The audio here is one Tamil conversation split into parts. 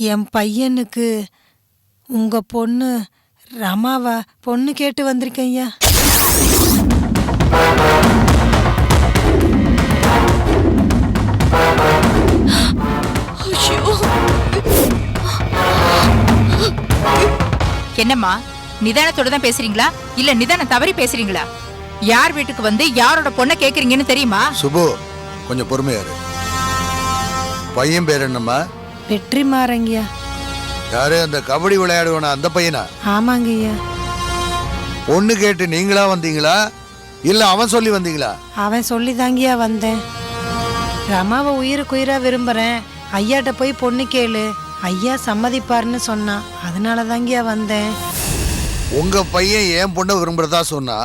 என் பையனுக்கு உங்க பொண்ணு ரமாவா பொண்ணு கேட்டு வந்திருக்கேன் ஐயா. என்னம்மா, நிதானத்தோட தான் பேசுறீங்களா இல்ல நிதானம் தவறி பேசுறீங்களா? யார் வீட்டுக்கு வந்து யாரோட பொண்ணை கேக்குறீங்கன்னு தெரியுமா? சுபு, கொஞ்சம் பொறுமையாரு. பையன் பேர் என்னம்மா? வெற்றிமாறங்கய்யா. யாரு, அந்த கபடி விளையாடுவான அந்த பையனா? ஆமாங்க ஐயா. பொண்ணு கேட்டு நீங்களா வந்தீங்களா இல்ல அவன் சொல்லி வந்தீங்களா? அவன் சொல்லி தாங்கியா வந்தேன். ரமாவை உயிருக்கு உயிரா விரும்புறேன், ஐயாட்ட போய் பொண்ணு கேளு, ஐயா சம்மதிப்பாருன்னு சொன்னான். அதனால தாங்கியா வந்தேன். உங்க பையன் என் பொண்ணை விரும்புறதா சொன்னா,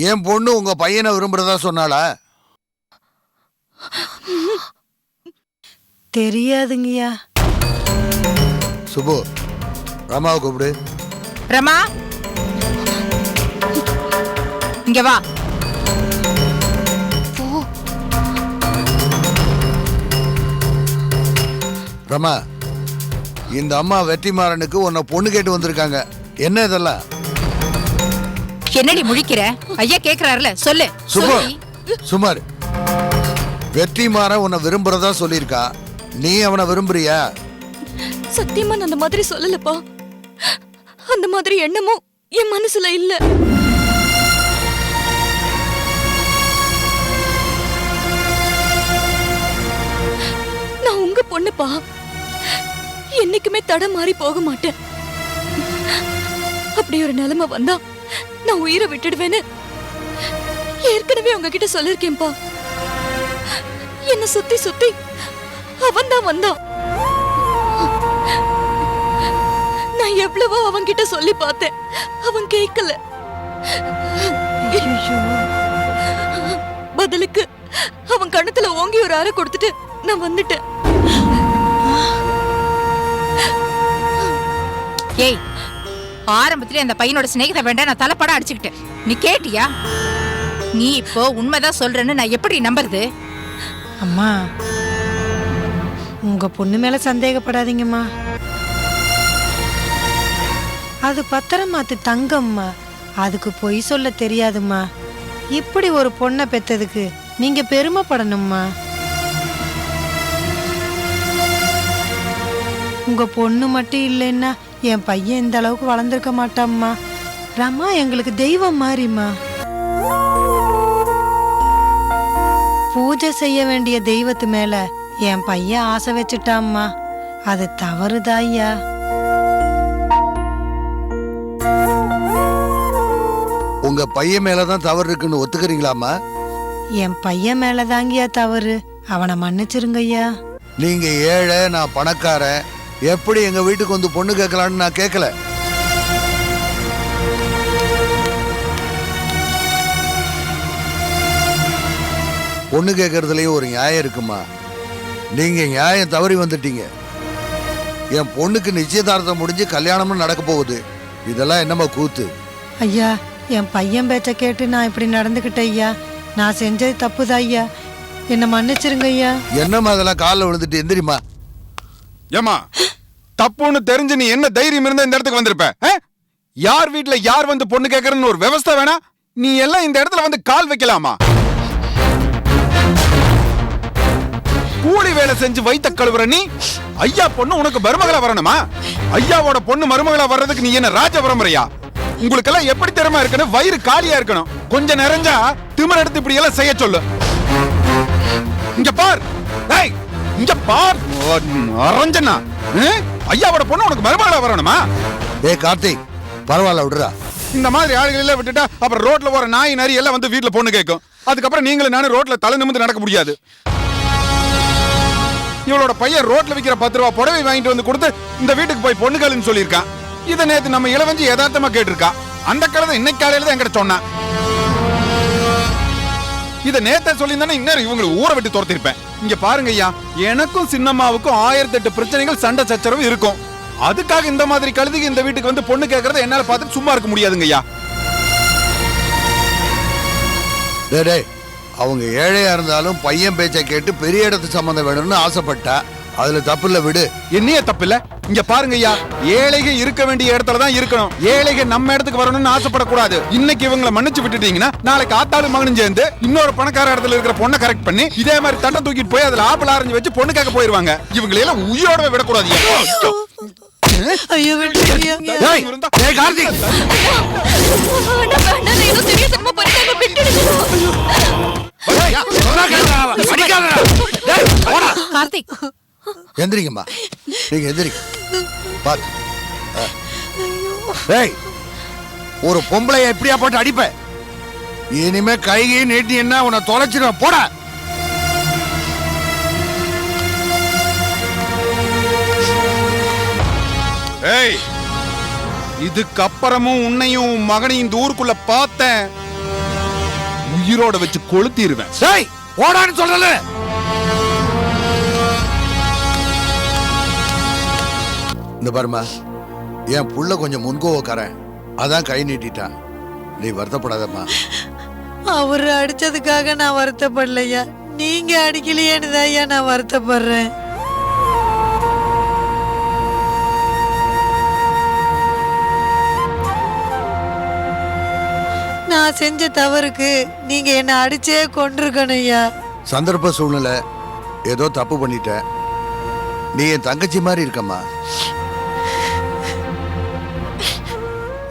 என் பொண்ணு உங்க பையனை விரும்புறதா சொன்னாளா? தெரியாதுங்கய்யா. சுபு, ரமாவை கூப்பிடு. ரமா, இங்க வா. ரமா, இந்த அம்மா வெற்றிமாறனுக்கு உன்னை பொண்ணு கேட்டு வந்திருக்காங்க. என்ன இதெல்லாம்? என்னடி முழிக்கிற? ஐயா கேக்குறாருல, சொல்லு. சுபு, சுமார். வெற்றிமாறன் உன்னை விரும்புறதா சொல்லியிருக்கா, நீ அவனை விரும்புறியா? சத்தியமா நான் அந்த மாதிரி சொல்லலப்பா. அந்த மாதிரி எண்ணமும் என் மனசுல இல்ல. நான் உங்க பொண்ணுப்பா. என்னைக்குமே தடம் மாறி போக மாட்டேன். அப்படி ஒரு நிலைமை வந்தா நான் உயிரை விட்டுடுவேன்னு ஏற்கனவே உங்ககிட்ட சொல்லிருக்கேன்பா. என்ன சுத்தி சுத்தி அவன் தான் வந்தான். நான் எவ்வளவோ அவன்கிட்ட சொல்லி பார்த்தேன், அவன் கேட்கல. பதிலுக்கு அவன் கண்ணத்துல ஓங்கி ஒரு அறை கொடுத்துட்டு நான் வந்துட்டேன். ஏய், ஆரம்பத்திலே அந்த பையனோட சிநேகித வேண்டாம் நான் தலைப்பட அடிச்சுக்கிட்டேன். நீ கேட்டியா? நீ இப்போ உண்மைதான் சொல்றேன்னு நான் எப்படி நம்புறது? அம்மா, உங்க பொண்ணு மேல சந்தேகப்படாதீங்கம்மா. அது பத்திரமாத்து தங்கம்மா, அதுக்கு பொய் சொல்ல தெரியாதும்மா. இப்படி ஒரு பொண்ணை பெத்ததுக்கு நீங்க பெருமைப்படணும்மா. உங்க பொண்ணு மட்டும் இல்லைன்னா என் பையன் இந்த அளவுக்கு வளர்ந்துருக்க மாட்டாம்மா. ரமா எங்களுக்கு தெய்வம் மாதிரிம்மா. பூஜை செய்ய வேண்டிய தெய்வத்து மேல என் பையன் ஆசை வச்சுட்டாம்மா. அது தவறுதாய்யா. உங்க பையன் மேலதான் தவறு இருக்குன்னு ஒத்துக்கிறீங்களாமா? என் பையன் மேலதாங்கய்யா தவறு. அவனை மன்னிச்சிருங்கய்யா. நீங்க ஏழை, நான் பணக்காரன், எப்படி எங்க வீட்டுக்கு வந்து பொண்ணு கேட்கலான்னு நான் கேட்கல. பொண்ணு கேட்கறதுலயும் ஒரு நியாயம் இருக்குமா? நீங்க நியாயம் தவறி வந்துட்டீங்க. என் பொண்ணுக்கு நிச்சயதார்த்தம் முடிஞ்சு கல்யாணமும் நடக்க போகுது. இதெல்லாம் என்னமா கூத்து? ஐயா, என் பையன் பேச்ச கேட்டு நான் இப்படி நடந்துக்கிட்டேன் ஐயா. நான் செஞ்சது தப்புதான் ஐயா. என்ன மன்னிச்சிருங்க ஐயா. என்னம்மா அதெல்லாம் காலில் விழுந்துட்டு எந்திரிமா. ஏமா, தப்புன்னு தெரிஞ்சு நீ என்ன தைரியம் இருந்தா இந்த இடத்துக்கு வந்திருப்ப? யார் வீட்டுல யார் வந்து பொண்ணு கேட்கறன்னு ஒரு விவசாய வேணா? நீ எல்லாம் இந்த இடத்துல வந்து கால் வைக்கலாமா? கூலி வேலை செஞ்சு வைத்த கழுவுற நீ ஐயா பொண்ணு உனக்கு மருமகளா வரணுமா? ஐயாவோட பொண்ணு மருமகளா வர்றதுக்கு நீ என்ன ராஜ பரம்பரையா? உங்களுக்கெல்லாம் எப்படி திறமா இருக்கணும்? வயிறு காலியா இருக்கணும். கொஞ்சம் நிறைஞ்சா திமிர எடுத்து இப்படி எல்லாம் செய்ய சொல்லு. இங்க பார், இங்க பார், அரஞ்சனா ஐயாவோட பொண்ணு உனக்கு மருமகளா வரணுமா? கார்த்திக், பரவாயில்ல விடுறா. இந்த மாதிரி ஆளுகள் எல்லாம் விட்டுட்டா அப்புறம் ரோட்ல போற நாய் நரி எல்லாம் வந்து வீட்டுல பொண்ணு கேட்கும். அதுக்கப்புறம் நீங்களும் நானும் ரோட்ல தலை நிமிர்ந்து நடக்க முடியாது. இவளோட பையன் ரோட்ல விக்கிற 10 ரூபா புடவை வாங்கிட்டு வந்து கொடுத்து இந்த வீட்டுக்கு போய் பொண்ணுகளுன்னு சொல்லியிருக்கான். இதை நேத்து நம்ம இளவஞ்சி யதார்த்தமா கேட்டிருக்கா. அந்த காலத்தை இன்னைக்கு காலையில தான் என்கிட்ட சொன்னான். இதை நேத்த சொல்லியிருந்தானே இன்னும் இவங்களுக்கு ஊரை விட்டு துரத்திருப்பேன். இங்க பாருங்க ஐயா, எனக்கும் சின்னம்மாவுக்கும் 1008 பிரச்சனைகள், சண்டை சச்சரவு இருக்கும். அதுக்காக இந்த மாதிரி கழுதிக்கு இந்த வீட்டுக்கு வந்து பொண்ணு கேட்கறத என்னால பார்த்துட்டு சும்மா இருக்க முடியாதுங்க ஐயா. அவங்க ஏழையா இருந்தாலும் பையன் பேச்சை கேட்டு பெரிய இடத்து சம்பந்தம் வேணும்னு ஆசைப்பட்டா. அதுல தப்பு இல்ல, விடு. என்னையே தப்பு இல்ல. இங்க பாருங்க ஐயா, ஏழைகள் இருக்க வேண்டிய இடத்துல தான் இருக்கணும். ஏழைகள் நம்ம இடத்துக்கு வரணும்னு ஆசைப்படக்கூடாது. இன்னைக்கு இவங்களை மன்னிச்சு விட்டுட்டீங்கன்னா நாளைக்கு ஆத்தாளு மகனும் சேர்ந்து இன்னொரு பணக்கார இடத்துல இருக்கிற பொண்ணை கரெக்ட் பண்ணி இதே மாதிரி தட்டை தூக்கிட்டு போய் அதுல ஆப்பிள் ஆரஞ்சு வச்சு பொண்ணு கேட்க போயிருவாங்க. இவங்களையெல்லாம் உயிரோட விடக்கூடாது. ஐயோ விட்டுருங்க. டேய், டேய் கார்த்திக், டேய், சொன்னா கேளுடா, அடிக்காதடா. டேய், போடா. கார்த்திக், எந்திரிங்கம்மா, நீங்க எந்திரிங்க. பாத்து. டேய், ஒரு பொம்பளைய எப்படியா போட்டு அடிப்ப? இனிமே கைகை நீட்டி என்ன உன்னை தொலைச்சிடும். போடா. ஏய், இதுக்கப்புறமும் உன்னையும் மகனையும் இந்த ஊருக்குள்ள பார்த்தேன், உயிரோட வச்சு கொளுத்திடுவேன். டேய், போடான்னு சொல்றல. இந்த பாருமா, என் புள்ள கொஞ்சம் முன்கோவக்காரன், அதான் கை நீட்டிட்டான். நீ வருத்தப்படாதம்மா. அவரு அடிச்சதுக்காக நான் வருத்தப்படலையா, நீங்க அடிக்கலையேன்னு தான் ஐயா நான் வருத்தப்படுறேன். நான் செஞ்ச தவறுக்கு நீங்க என்ன அடிச்சே கொண்டிருக்கணும் ஐயா. சந்தர்ப்ப சூழ்நிலை, ஏதோ தப்பு பண்ணிட்ட. நீ என் தங்கச்சி மாதிரி இருக்கம்மா.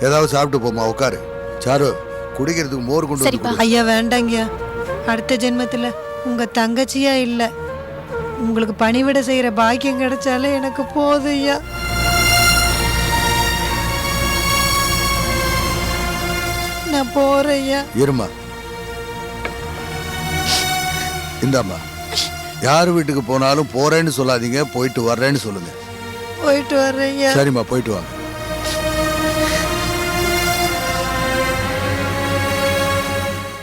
ஏதாவது சாப்பிட்டு போமா, உட்காரு. சாரு, குடிக்கிறதுக்கு மோர் கொண்டு வந்து கொடு. ஐயா வேண்டாங்க, அடுத்த ஜென்மத்துல உங்க தங்கச்சியா இல்ல, உங்களுக்கு பணிவிட செய்யற பாக்கியம் கிடைச்சாலே எனக்கு போதும் ஐயா. நான் போறேன் ஐயா. இருமா, இந்தாம்மா. யார் வீட்டுக்கு போனாலும் போறேன்னு சொல்லாதீங்க, போயிட்டு வர்றேன்னு சொல்லுங்க. போயிட்டு வர்றேன் ஐயா. சரிம்மா, போயிட்டு வாங்க.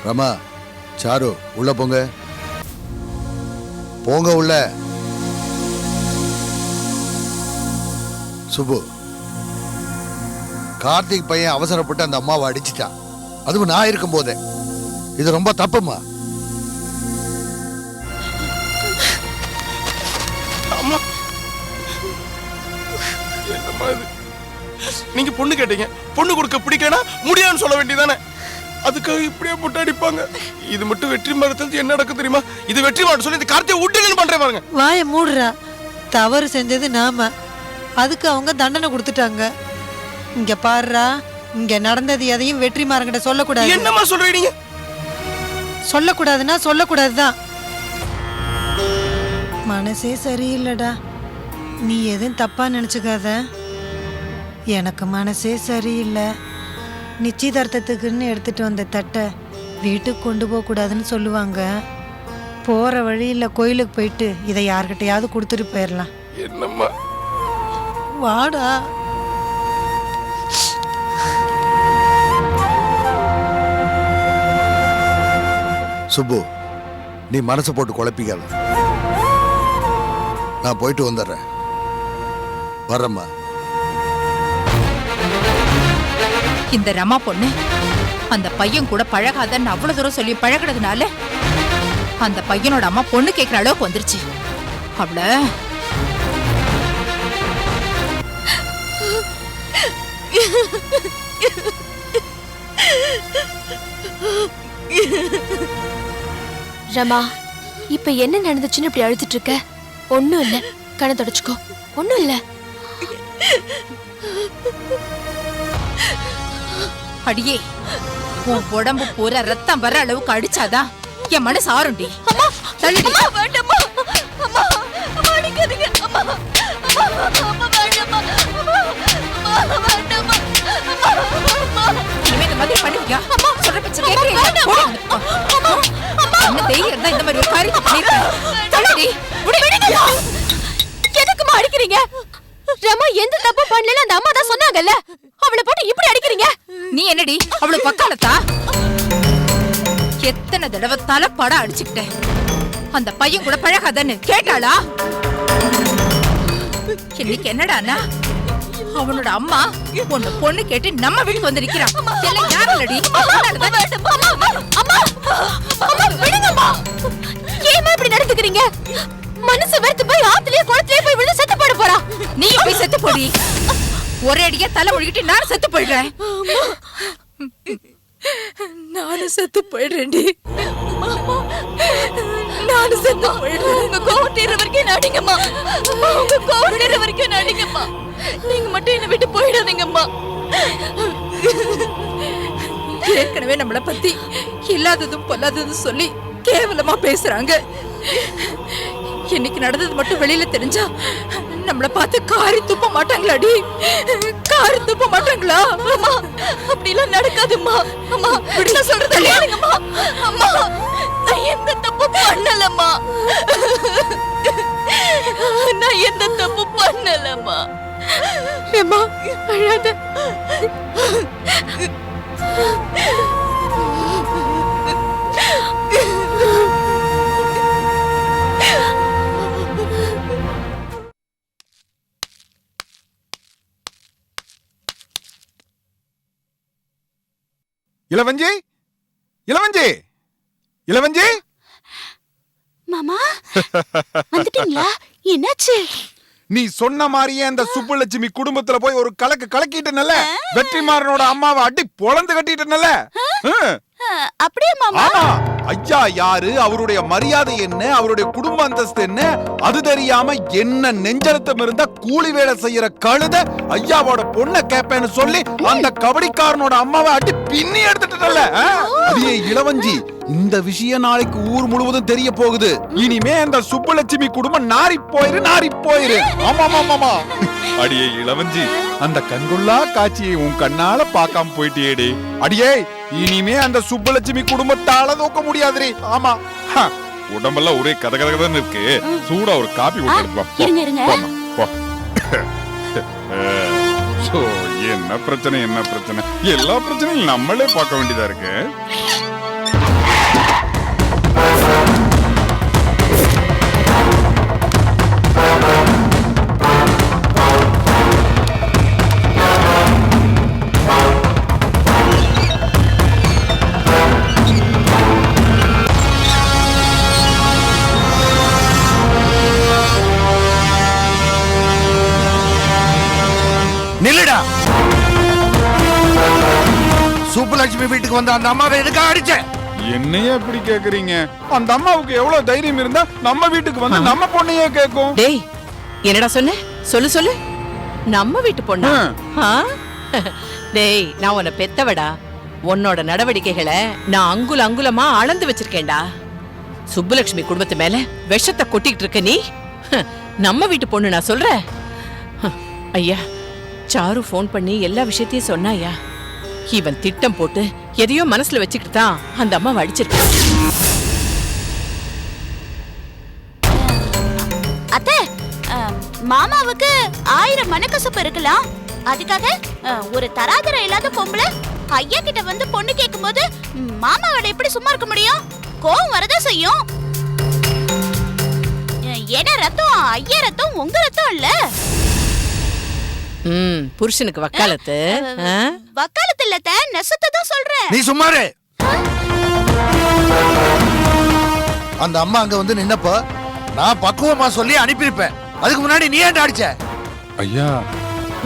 ரமா, சாரு, உள்ள போங்க. போங்க உள்ள. சுப்பு, கார்த்திக் பையன் அவசரப்பட்டு அந்த அம்மாவை அடிச்சிட்டான். அதுவும் நான் இருக்கும் போதே. இது ரொம்ப தப்புமா. நீங்க பொண்ணு கேட்டீங்க, பொண்ணு கொடுக்க பிடிக்கனா முடியான்னு சொல்ல வேண்டியதானே? அதுக்காக இப்படியே போட்டு அடிப்பாங்க. இது மட்டும் வெற்றி மரத்துல என்ன நடக்கும் தெரியுமா? இது வெற்றி மாட்ட சொல்லி இந்த கார்த்தியை விட்டுங்கன்னு பண்றேன் பாருங்க. வாய மூடுறா. தவறு செஞ்சது நாம, அதுக்கு அவங்க தண்டனை கொடுத்துட்டாங்க. இங்க பாருடா, இங்க நடந்தது எதையும் வெற்றி மாறங்கிட்ட சொல்லக்கூடாது. என்னமா சொல்றீங்க? சொல்லக்கூடாதுன்னா சொல்லக்கூடாதுதான். மனசே சரியில்லடா. நீ எதுவும் தப்பா நினைச்சுக்காத. எனக்கு மனசே சரியில்லை. நிச்சயதார்த்தத்துக்குன்னு எடுத்துட்டு வந்த தட்டை வீட்டுக்கு கொண்டு போக கூடாதுன்னு சொல்லுவாங்க. போற வழியில் கோயிலுக்கு போயிட்டு இதை யார்கிட்டயாவது கொடுத்துட்டு போயிடலாம். என்னம்மா? வாடா. சுப்பு, நீ மனசை போட்டு குழப்பிக்காத. நான் போயிட்டு வந்துடுறேன். வர்றேம்மா. இந்த ரமா பொண்ணு அந்த பையன் கூட பழகாதன்னு அவ்வளவு தூரம் சொல்லி பழகினதுனால அந்த பையனோட அம்மா பொண்ணு கேட்கிற அளவுக்கு வந்துருச்சு. அவள ரமா, இப்ப என்ன நடந்துச்சுன்னு இப்படி அழுதுட்டு இருக்க? ஒண்ணும் இல்ல, கண்ணை தொடச்சுக்கோ. ஒண்ணும் இல்ல. அடியே, உன் உடம்பு பூரா ரத்தம் வர அளவுக்கு அடிச்சாதான் என் மனசு ஆறுண்டி. தள்ளுடி. இனிமே இந்த மாதிரி பண்ணுவியா? சொல்ற பேச்ச கேக்குறியா? என்ன தைரியம் இருந்தா இந்த மாதிரி ஒரு காரியத்தை பண்ணிருப்பேன். தள்ளுடி. எதுக்குமா அடிக்கிறீங்க? ரமா எந்த தப்பு பண்ணல, அந்த அம்மா தான் சொன்னாங்கல்ல. அவளை போட்டு இப்படி அடிக்கிறீங்க. நீ என்னடி அவளு பக்காலத்தா? எத்தனை தடவை தலைப்பாட அடிச்சுக்கிட்டேன். அந்த பையன் கூட பழகாதன்னு கேட்டாளா? இன்னைக்கு என்னடானா அவனோட அம்மா உன்னை பொண்ணு கேட்டு நம்ம வீட்டுக்கு வந்து நிக்கிறான். எல்லாம் யாருலடி? ஏமா இப்படி நடந்துக்கிறீங்க? மனசு வெறுத்து போய் ஆத்துலயே குளத்திலே போய் செத்து போடி. ஒரே அடியா தலை ஒழுகிட்டு நான் செத்து போயிடுறேன். நானும் செத்து போயிடுறேன்டி. நானும் செத்து போயிடுறேன். உங்க கோவம் தீர வரைக்கும் நடிங்கம்மா. உங்க கோவம் தீர வரைக்கும் நடிங்கம்மா. நீங்க மட்டும் என்ன விட்டு போயிடாதீங்கம்மா. ஏற்கனவே நம்மளை பத்தி இல்லாததும் பொல்லாததும் சொல்லி கேவலமா பேசுறாங்க. இன்னைக்கு நடந்தது மட்டும் வெளியில தெரிஞ்சா நம்மளை பார்த்து காரி துப்ப மாட்டாங்களாடி? காரி துப்ப மாட்டாங்களா? அம்மா அப்படிலாம் நடக்காதும்மா. அம்மா நான் சொல்றத கேளுங்கம்மா. அம்மா நான் எந்த தப்பு பண்ணலம்மா. நான் எந்த தப்பு பண்ணலம்மா. ஏம்மா அழாத. இளவஞ்சி, இளவஞ்சி, இளவஞ்சி. மாமா வந்துட்டீங்களா? என்னாச்சு? நீ சொன்ன மாதிரியே அந்த சுப்புலட்சுமி குடும்பத்துல போய் ஒரு கலக்கு கலக்கிட்டனல்ல. வெற்றிமாறனோட அம்மாவை அடி பொளந்து கட்டிட்டனல்ல. அப்படியே மாமா? ஆமா. ஐயா யாரு, அவருடைய மரியாதை என்ன, அவருடைய குடும்ப அந்தஸ்து என்ன, அது தெரியாம என்ன நெஞ்சலத்தம் இருந்தா கூலி வேலை செய்யற கழுத ஐயாவோட பொண்ணை கேப்பேன்னு சொல்லி அந்த கபடிக்காரனோட அம்மாவை அடி பின்னி எடுத்துட்டல. அதே இளவஞ்சி, இந்த விஷயம் நாளைக்கு ஊர் முழுவதும் தெரிய போகுது. இனிமே அந்த சுப்புலட்சுமி குடும்பம் நாரி போயிரு. ஆமா ஆமா ஆமா. அடியே இளவஞ்சி, அந்த கண்கொள்ளா காட்சியை உன் கண்ணால பார்க்காம போயிட்டியேடி. அடியே, இனிமே அந்த சுப்புலட்சுமி குடும்பத்தால தூக்க முடியாதுரி. ஆமா, உடம்பெல்லாம் ஒரே கதகதன்னு இருக்கு. சூடா ஒரு காபி இருங்க. என்ன பிரச்சனை எல்லா பிரச்சனையும் நம்மளே பார்க்க வேண்டியதா இருக்கு. நில்லுடா. சுப்புலட்சுமி வீட்டுக்கு வந்த அந்த அம்மாவை எதுக்காக அடிச்ச? என்னையே இப்படி கேக்குறீங்க? அந்த அம்மாவுக்கு எவ்வளவு தைரியம் இருந்தா நம்ம வீட்டுக்கு வந்து நம்ம பொண்ணையே கேக்கும்? டேய், என்னடா சொன்ன? சொல்லு. நம்ம வீட்டு பொண்ணா? டேய், நான் உன்னை பெத்தவடா. உன்னோட நடவடிக்கைகளை நான் அங்குலமா அளந்து வச்சிருக்கேன்டா. சுப்புலட்சுமி குடும்பத்து மேல விஷத்தை கொட்டிட்டு இருக்க நீ நம்ம வீட்டு பொண்ணு நான் சொல்றேன். ஐயா, சாரு போன் பண்ணி எல்லா விஷயத்தையும் சொன்னாயா? இவன் திட்டம் போட்டு எதையோ மனசுல வச்சுக்கிட்டு தான் அந்த அம்மாவை அடிச்சிருக்கான். அத்தை, மாமாவுக்கு 1000 மனக்கசப்பு இருக்கலாம். அதுக்காக ஒரு தராதரம் இல்லாத பொம்பளை ஐயா கிட்ட வந்து பொண்ணு கேட்கும் போது மாமாவோட எப்படி சும்மா இருக்க முடியும்? கோவம் வரதான் செய்யும். ஏன்னா ரத்தம் ஐயா ரத்தம் உங்க ரத்தம் இல்ல. புருஷனுக்கு வக்காலத்து. வக்காலத்து இல்ல, நெசத்தை தான் சொல்றேன். நீ சும்மாரு. அந்த அம்மா அங்க வந்து நின்னப்ப நான் பக்குவமா சொல்லி அனுப்பியிருப்பேன். அதுக்கு முன்னாடி நீ ஏன் அடிச்ச? ஐயா,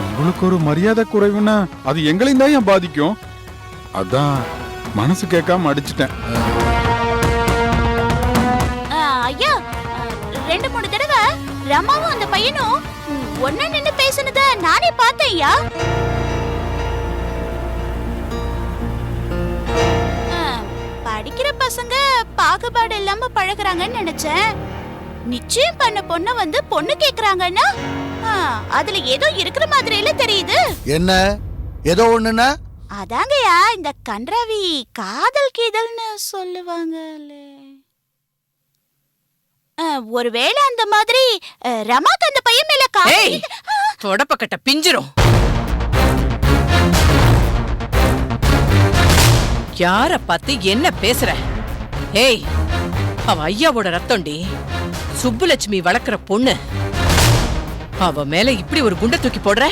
உங்களுக்கு ஒரு மரியாதை குறைவுன்னா அது எங்களையும் தான் ஏன் பாதிக்கும். அதான் மனசு கேட்காம அடிச்சிட்டேன். ஐயா, 2-3 தடவை ரமாவும் அந்த பையனும் ஒண்ணா நின்னு பேசுனத நானே பார்த்தேன் ஐயா. படிக்கிற பசங்க பாகுபாடு இல்லாம பழகுறாங்கன்னு நினைச்சேன். நிச்சயம் பண்ண பொண்ண வந்து பொண்ணு கேக்குறாங்கன்னா அதுல ஏதோ இருக்கிற மாதிரி இல்ல தெரியுது. என்ன ஏதோ ஒண்ணுன்னா? அதாங்கய்யா, இந்த கன்றாவி காதல் கீதல்னு சொல்லுவாங்கல்ல. ஒருவேளை அந்த மாதிரி ரமாக்கு அந்த பையன் மேல தொடப்பக்கட்ட பிஞ்சிரும். யார பார்த்து என்ன பேசுற? ஏய், அவ ஐயாவோட ரத்தம்டி. சுப்புலட்சுமி வளர்க்கிற பொண்ணு. அவ மேல இப்படி ஒரு குண்டை தூக்கி போடுற?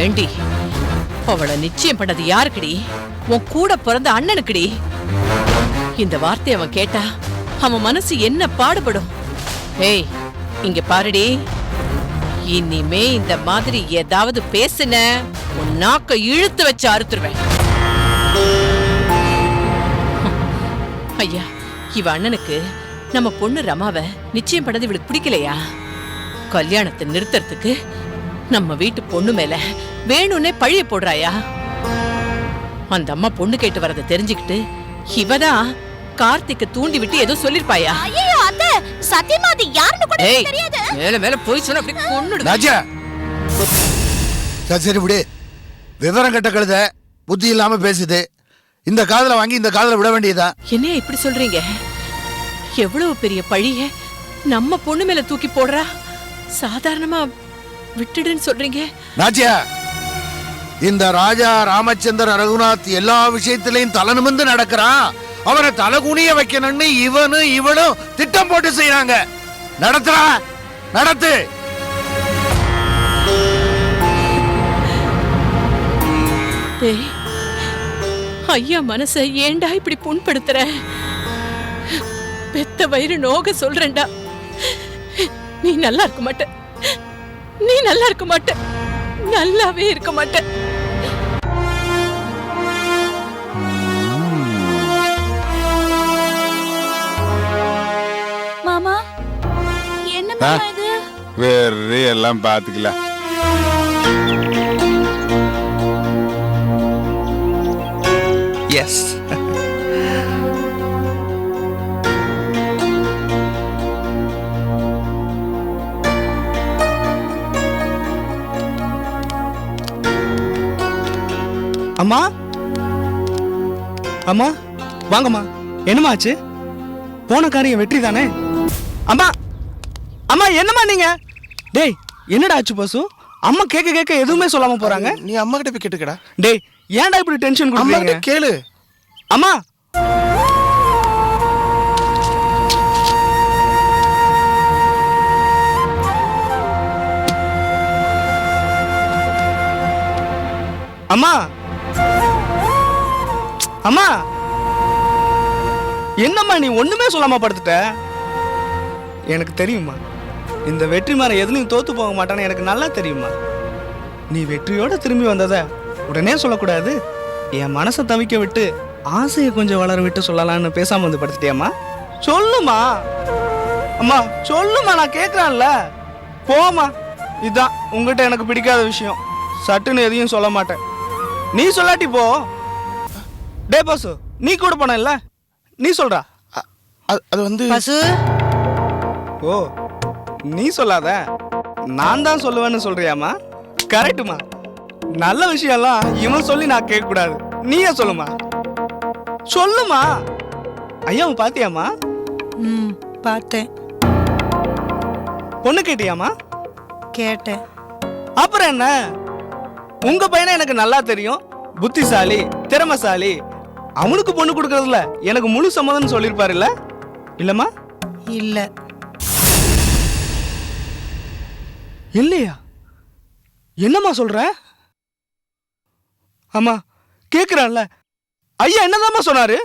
ஏண்டி, அவளை நிச்சயம் பண்ணது யாருக்குடி? உன் கூட பிறந்த அண்ணனுக்குடி. இந்த வார்த்தை அவன் கேட்டா அவன் மனசு என்ன பாடுபடும்? ஏய், இங்க பாருடி, இனிமே இந்த மாதிரி ஏதாவது பேசுன உன் நாக்க இழுத்து வச்சு அறுத்துருவேன். ஐயா, இவ அண்ணனுக்கு நம்ம பொண்ணு ரமாவை நிச்சயம் பண்ணது இவளுக்கு பிடிக்கலையா? கல்யாணத்தை நிறுத்துறதுக்கு நம்ம வீட்டு பொண்ணு மேல வேணும்னே பழிய போடுறாயா? அந்த அம்மா பொண்ணு கேட்டு வரத தெரிஞ்சுக்கிட்டு இவதான் கார்த்திக்க தூண்டி விட்டு ஏதோ சொல்லிருப்பாயா? ஐயோ அத்தை, சத்தியமா அது யாருன்னு கூட எனக்கு தெரியாது. மேல மேல போய் சொன்ன அப்படி கொன்னுடு. ராஜா சரி விடு. விவரம் கட்ட கழுத புத்தி இல்லாம பேசுது. இந்த காதல வாங்கி இந்த காதல விட வேண்டியதா? என்னையா இப்படி சொல்றீங்க? எவ்வளவு பெரிய பழிய நம்ம பொண்ணு மேல தூக்கி போடுறா, சாதாரணமா விட்டுடுன்னு சொல்றீங்க? ராஜா, இந்த ராஜா ராமச்சந்திர ரகுநாத் எல்லா விஷயத்திலையும் தலை நிமிர்ந்து நடக்கிறான். அவனை தலை குனிய வைக்கணும்னு இவனும் திட்டம் போட்டு செய்யறாங்க. நடத்துறா, நடத்து. டேய், ஐயா மனச ஏண்டா இப்படி புண்படுத்துற? பெத்த வயிறு நோக சொல்றேன்டா. நீ நல்லா இருக்க மாட்ட, நீ நல்லா இருக்க மாட்ட, நல்லாவே இருக்க மாட்ட. மாமா, என்ன மாமா இது? வேற எல்லாம் பாத்துக்கலாம். எஸ். அம்மா, அம்மா வாங்கம்மா. என்னம்மா ஆச்சு? போன காரியம் வெற்றி தானே? அம்மா, அம்மா என்னம்மா நீங்க? டேய், என்னடா ஆச்சு பசு? அம்மா கேட்க எதுவுமே சொல்லாம போறாங்க. நீ அம்மா கிட்ட போய் கேட்டுக்கடா. டேய், ஏன்டா இப்படி டென்ஷன் அம்மா கொடுக்குறீங்க? கிட்ட கேளு. அம்மா, அம்மா, அம்மா என்னம்மா நீ ஒண்ணுமே சொல்லாம படுத்துட்ட? எனக்கு தெரியுமா, இந்த வெற்றிமாறன் எதுலையும் தோத்து போக மாட்டான்னு எனக்கு நல்லா தெரியுமா. நீ வெற்றியோட திரும்பி வந்தத உடனே சொல்லக்கூடாது. என் மனசை தவிக்க விட்டு ஆசையை கொஞ்சம் வளர விட்டு சொல்லலாம்னு பேசாம வந்து படுத்துட்டியாம்மா? சொல்லுமா அம்மா, சொல்லுமா, நான் கேட்கறான்ல. போமா, இதுதான் உங்ககிட்ட எனக்கு பிடிக்காத விஷயம். சட்டுன்னு எதையும் சொல்ல மாட்டேன். நீ சொல்லாட்டி போ. டே பாசு, நீ கூட போனல்ல, நீ சொல்றா. அது வந்து பசு, ஓ, நீ சொல்லாத, நான் தான் சொல்லுவேன்னு சொல்றியாமா? கரெக்டுமா. நல்ல விஷயம்லாம் இவன் சொல்லி நான் கேட்க கூடாது, நீயே சொல்லுமா. சொல்லுமா. ஐயாவை பாத்தியாமா? பார்த்தேன். பொண்ணு கேட்டியாமா? கேட்டேன். அப்புறம் என்ன, உங்க பையனை எனக்கு நல்லா தெரியும், புத்திசாலி, திறமைசாலி. அவனுக்கு பொண்ணு கொடுக்கறதுல எனக்கு முழு சம்மதம்னு சொல்லிருப்பாரு இல்ல? இல்லம்மா? இல்ல. இல்லையா? என்னம்மா சொல்ற? அம்மா கேக்குறான்ல, ஐயா என்னதாம்மா சொன்னாரு?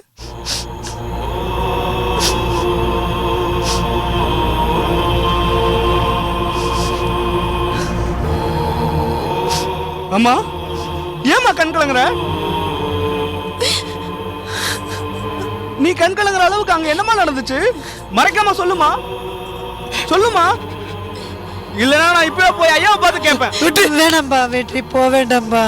அம்மா ஏம்மா கண் கலங்குற? நீ கண் கலங்குற அளவுக்கு அங்க என்னமா நடந்துச்சு? மறைக்காம சொல்லுமா, சொல்லுமா. இல்லைன்னா நான் இப்பவே போய் ஐயாவை பார்த்து கேட்பேன். வேணாம்பா வெற்றி, போ வேண்டாம்பா.